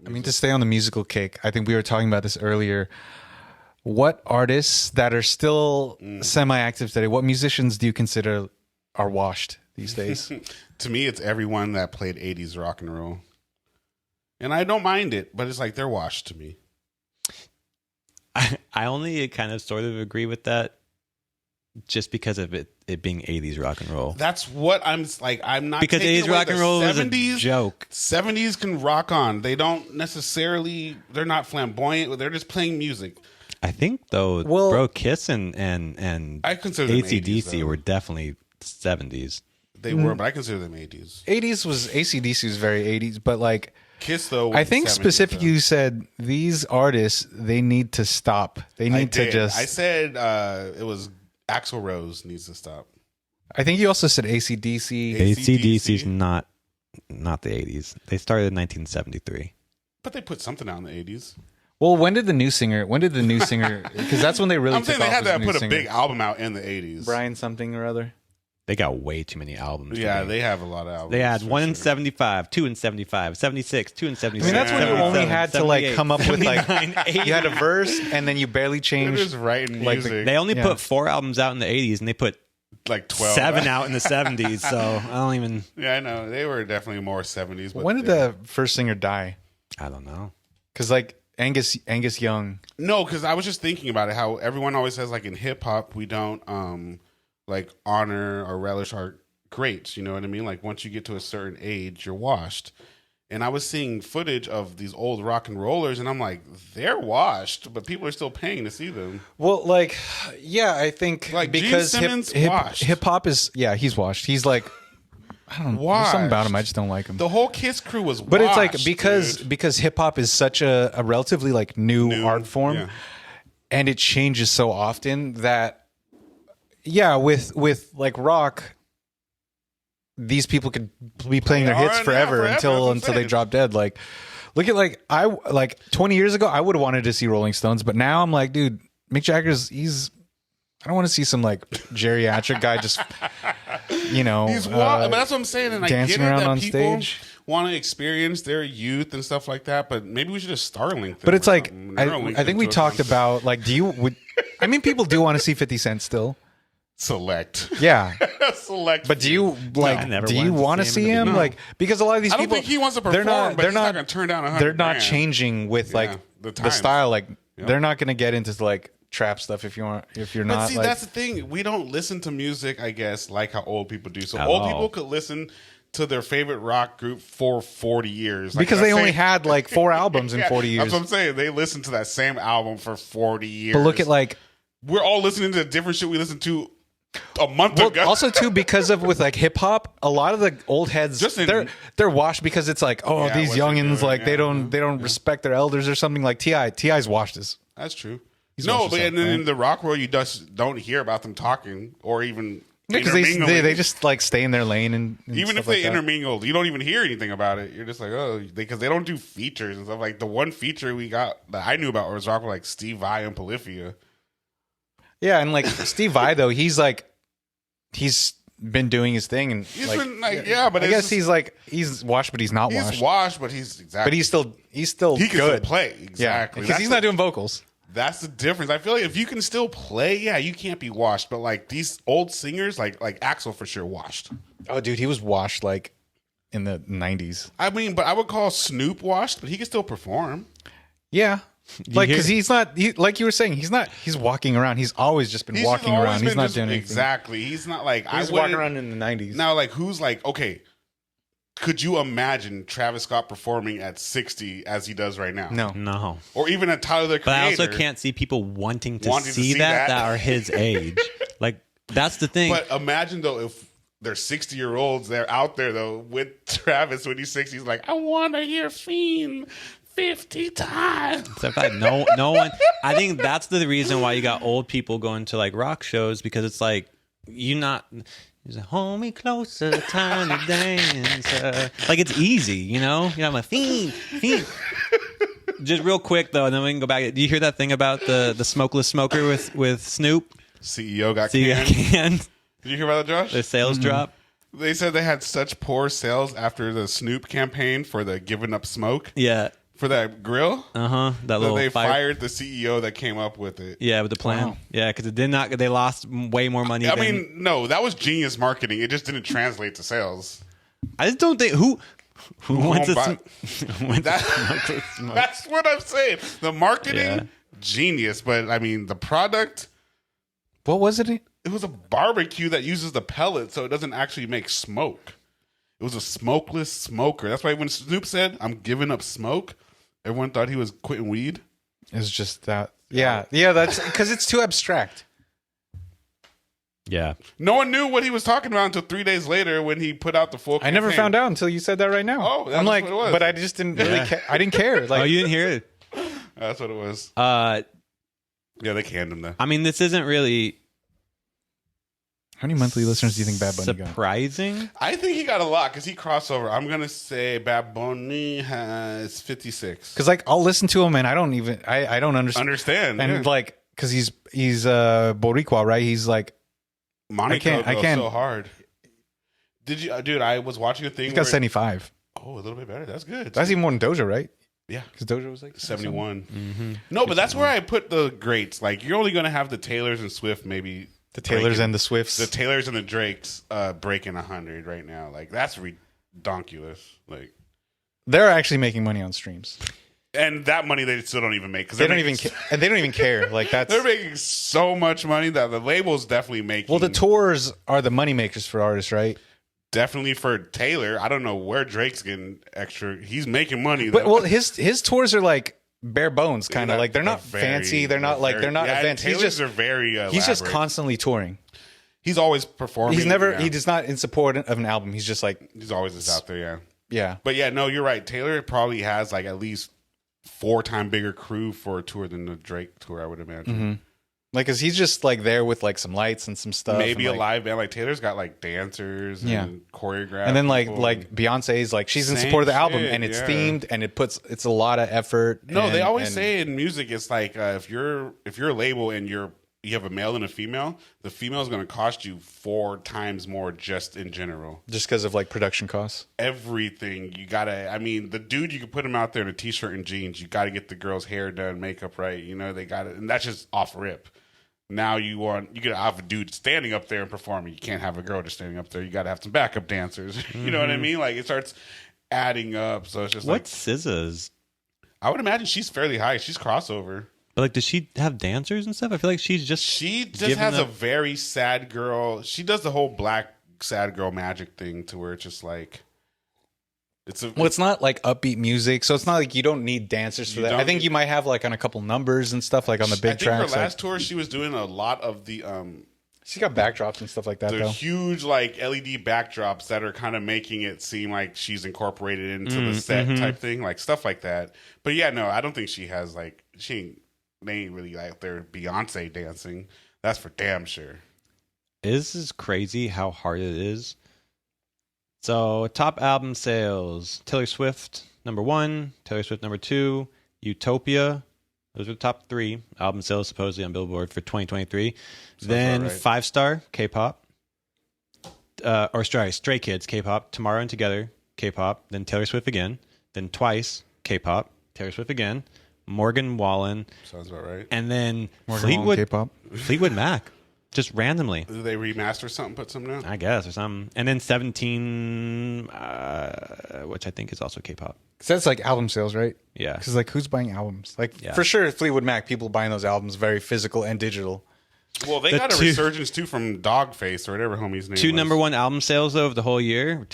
I mean, to stay on the musical kick, I think we were talking about this earlier. What artists that are still semi-active today, what musicians do you consider are washed these days? To me, it's everyone that played 80s rock and roll. And I don't mind it, but it's like they're washed to me. I only kind of sort of agree with that just because of it being 80s rock and roll. That's what I'm like. I'm not because 80s rock and roll is a joke. 70s can rock on. They don't necessarily, they're not flamboyant. They're just playing music. I think though, bro, Kiss and I consider them AC/DC were definitely 70s. They were, but I consider them 80s. 80s was AC/DC was very 80s, but like Kiss though. I think specifically you said these artists they need to stop. They need to just. I said it was Axl Rose needs to stop. I think you also said AC/DC. AC/DC is not the 80s. They started in 1973. But they put something out in the 80s. Well, when did the new singer? Because that's when they really. I'm saying they had to put a big album out in the 80s. Brian something or other. They got way too many albums. Yeah, they have a lot of albums. They had 1 in 75, 2 in 75, 76, 2 in 76. I mean, that's when you only had to like come up with like you had a verse and then you barely changed. They're just writing music. They only put 4 albums out in the 80s and they put like 12 7 out in the 70s. So I don't even. Yeah, I know they were definitely more 70s. But when did the first singer die? I don't know. Because like Angus Young. No, because I was just thinking about it. How everyone always says like in hip hop we don't like honor or relish our greats. You know what I mean? Like once you get to a certain age, you're washed. And I was seeing footage of these old rock and rollers, and I'm like, they're washed, but people are still paying to see them. Well, like, yeah, I think like because hip hop is he's washed. He's like. I don't know. There's something about him. I just don't like him. The whole Kiss crew was washed. But it's like because hip hop is such a relatively like new art form and it changes so often that with like rock these people could be playing their hits forever until they drop dead. Like look at like 20 years ago I would have wanted to see Rolling Stones, but now I'm like, dude, Mick Jagger's I don't want to see some like geriatric guy just, he's but that's what I'm saying. And dancing I get around that on people stage. Want to experience their youth and stuff like that, but maybe we should just Starlink. But it's like I think we talked about like, I mean, people do want to see 50 Cent still. Select, yeah, select. But do you like? Do you want to see him? Like because a lot of these people, I don't think he wants to perform. They're not going to turn down 100. They're not changing with like the style. Like they're not going to get into like trap stuff if you're but not. See, like, that's the thing. We don't listen to music, I guess, like how old people do. So old people could listen to their favorite rock group for 40 years. Like, because they only had like 4 albums in 40 years. That's what I'm saying. They listened to that same album for 40 years. But look at like we're all listening to different shit we listened to a month ago. Also too, because of with like hip hop, a lot of the old heads they're washed because it's like, these youngins like they don't respect their elders or something. Like Ti's washed us. That's true. But in the rock world, you just don't hear about them talking or even because they just like stay in their lane and even if they intermingle, you don't even hear anything about it. You're just like, because they don't do features and stuff. Like the one feature we got that I knew about was rock with like Steve Vai and Polyphia. Yeah, and like Steve Vai though, he's been doing his thing and he's been but I guess he's washed, but he's not washed. He's washed, but he's but he's still he good. Can still play exactly because he's not doing vocals. That's the difference. I feel like if you can still play, you can't be washed. But like these old singers, like Axl for sure washed. Oh, dude, he was washed like in the 90s. I mean, but I would call Snoop washed, but he can still perform. Yeah. Like, because he's not, like you were saying, he's walking around. He's always just been walking around. He's not doing anything. Exactly. He's not like, he's walking around in the 90s. Now, like, who's like, okay, could you imagine Travis Scott performing at 60 as he does right now? No. Or even a Tyler, the Creator. But I also can't see people wanting to see that are his age. Like, that's the thing. But imagine, though, if they're 60-year-olds, they're out there, though, with Travis when he's 60. He's like, I want to hear Fiend 50 times. Except no one. I think that's the reason why you got old people going to, like, rock shows, because it's like, He's like, hold me closer, tiny dancer. Like, it's easy, you know? You know, I'm a fiend. Just real quick, though, and then we can go back. Do you hear that thing about the smokeless smoker with Snoop? CEO got canned. Did you hear about that, Josh? The sales drop? They said they had such poor sales after the Snoop campaign for the giving up smoke. Yeah. for that grill. That So little they fire. fired the CEO that came up with it. Yeah, with the plan. Wow. Yeah, because it did not. They lost way more money. I than, mean, no, that was genius marketing. It just didn't translate to sales. I just don't think who wants to. won't That's what I'm saying. The marketing, genius. But I mean, the product, What was it? it was a barbecue that uses the pellet, so it doesn't actually make smoke. It was a smokeless smoker. That's why when Snoop said, "I'm giving up smoke," everyone thought he was quitting weed. It's just that. Yeah. That's because it's too abstract. Yeah, No one knew what he was talking about until 3 days later when he put out the full. I never campaign. found out until you said that right now. Oh, that's I'm like, what it was. but I just didn't really. I didn't care. Like, oh, you didn't hear it. That's what it was. Uh, Yeah, they canned him though. I mean, this isn't really how many monthly listeners do you think Bad Bunny got? surprising. I think he got a lot because he crossover. I'm gonna say Bad Bunny has 56. Because like I'll listen to him and I don't even. I don't understand. And yeah. like because he's Boricua, right? He's like Monaco I goes can't- so hard. Did you, dude? I was watching a thing. he's got where, 75. oh, a little bit better. That's good. That's even more than Doja, right? yeah, Because Doja was like 71. Mm-hmm. No, but that's where I put the greats. Like you're only gonna have the Taylors and Swift, maybe The Taylors breaking- and the Swifts. the Taylors and the Drakes breaking 100 right now. Like that's redonkulous. Like, They're actually making money on streams. and that money they still don't even make because They don't even and they don't even care. Like that's They're making so much money that the label's definitely making. well, the tours are the money makers for artists, right? definitely for Taylor. I don't know where Drake's getting extra. He's making money though. But well, his tours are like bare bones, kind of like they're not very- fancy. They're not like they're not yeah, events. Taylor's He's just are very. he's just elaborate. constantly touring. He's always performing. He's never yeah. he does not in support of an album. He's just like He's always just out there. Yeah. yeah. But yeah, no, you're right. Taylor probably has like at least 4 times bigger crew for a tour than the Drake tour. I would imagine. Mm-hmm. Like, cause he's just like there with like some lights and some stuff. Maybe and, a like, live band. Like Taylor's got like dancers Yeah. and choreographed. and then people. like Beyonce's like she's in Same support of the album shit, and it's yeah. themed and it's a lot of effort. No, they and- always and- say in music, it's like if you're a label and you have a male and a female, the female is going to cost you 4 times more just in general. just because of like production costs. Everything you gotta. I mean, the dude you can put him out there in a t-shirt and jeans. You got to get the girl's hair done, makeup right. You know they got it, and that's just off rip. Now you gotta have a dude standing up there and performing. You can't have a girl just standing up there. You got to have some backup dancers. You know what I mean? Like it starts adding up. So it's just What's SZA's? I would imagine she's fairly high. She's crossover. But like, does she have dancers and stuff? I feel like she's just She just given has a up- very sad girl. She does the whole black sad girl magic thing to where it's just like Well, it's not like upbeat music, so it's not like you don't need dancers for You that. I don't think need- you might have like on a couple numbers and stuff like on the I big think her tracks. last Like, tour she was doing a lot of the she's got backdrops and stuff like that though. huge like LED backdrops that are kind of making it seem like she's incorporated into the set type thing, like stuff like that. But yeah, no, I don't think she has like they ain't really like their Beyonce dancing. That's for damn sure. This is crazy how hard it is. So, top album sales: Taylor Swift #1, Taylor Swift #2, Utopia. Those are the top 3 album sales supposedly on Billboard for 2023. Then about right. 5-star K-pop, Stray Kids K-pop, Tomorrow and Together K-pop. Then Taylor Swift again. Then twice K-pop, Taylor Swift again. Morgan Wallen, Sounds about right. and then Morgan Wallen K-pop. Fleetwood Mac, just randomly. Do they remaster something, put something out? I guess, or something. And then 17, which I think is also K-pop. So that's like album sales, right? Yeah. Because like who's buying albums? Like Yeah. for sure, Fleetwood Mac, people buying those albums, very physical and digital. Well, they The got a two- resurgence too from Dogface or whatever homie's name. Two was. #1 album sales, though, of the whole year.